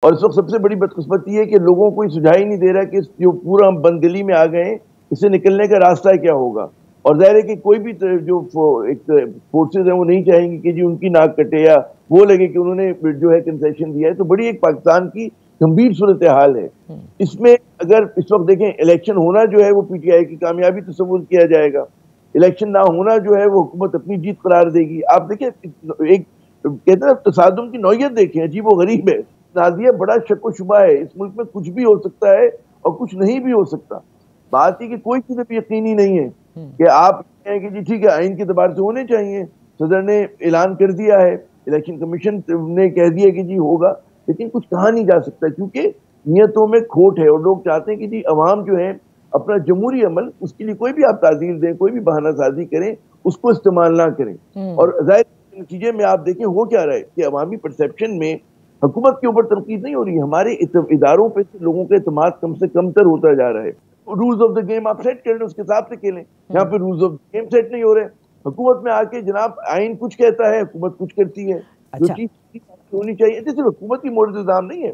और इस वक्त सबसे बड़ी बदकिस्मती है कि लोगों को सुझाई नहीं दे रहा कि जो पूरा हम बंदगली में आ गए, इससे निकलने का रास्ता क्या होगा। और जाहिर है कि कोई भी जो एक फोर्सेज है वो नहीं चाहेंगे कि जी उनकी नाक कटे या वो लगे कि उन्होंने जो है कंसेशन दिया है। तो बड़ी एक पाकिस्तान की गंभीर सूरत हाल है। इसमें अगर इस वक्त देखें इलेक्शन होना जो है वो पीटीआई की कामयाबी तस्वुर किया जाएगा, इलेक्शन ना होना जो है वो हुकूमत अपनी जीत करार देगी। आप देखिए एक कहते हैं तसादुम की नौयत देखें, अजीब व गरीब है। नाजिया बड़ा शक शुबा है, इस मुल्क में कुछ भी हो सकता है और कुछ नहीं भी हो सकता। बात है कि कोई चीज अभी यकीनी नहीं है कि आप कहें कि जी ठीक है आइन के एतबार से होने चाहिए। सदर ने ऐलान कर दिया है, इलेक्शन कमीशन ने कह दिया कि जी होगा, लेकिन कुछ कहा नहीं जा सकता क्योंकि नियतों में खोट है और लोग चाहते हैं कि जी अवाम जो है अपना जमहूरी अमल, उसके लिए कोई भी आप ताजील दें, कोई भी बहानासाजी करें, उसको इस्तेमाल ना करें। और जाहिर नतीजे में आप देखें हो क्या रहा है कि अवामी परसेप्शन में हुकूमत के ऊपर तनकीद नहीं हो रही है, हमारे इदारों पे लोगों का एतमाद कम से कम तर होता जा रहा है। रूल्स ऑफ द गेम आप सेट कर लें, उसके हिसाब से खेलें। यहाँ पे rules of the game set नहीं हो रहे। हुकूमत में आके जनाब आइन कुछ कहता है, हुकूमत कुछ करती है। जो अच्छा। चीज होनी चाहिए, सिर्फ हुकूमत की मोर्द इल्जाम नहीं है,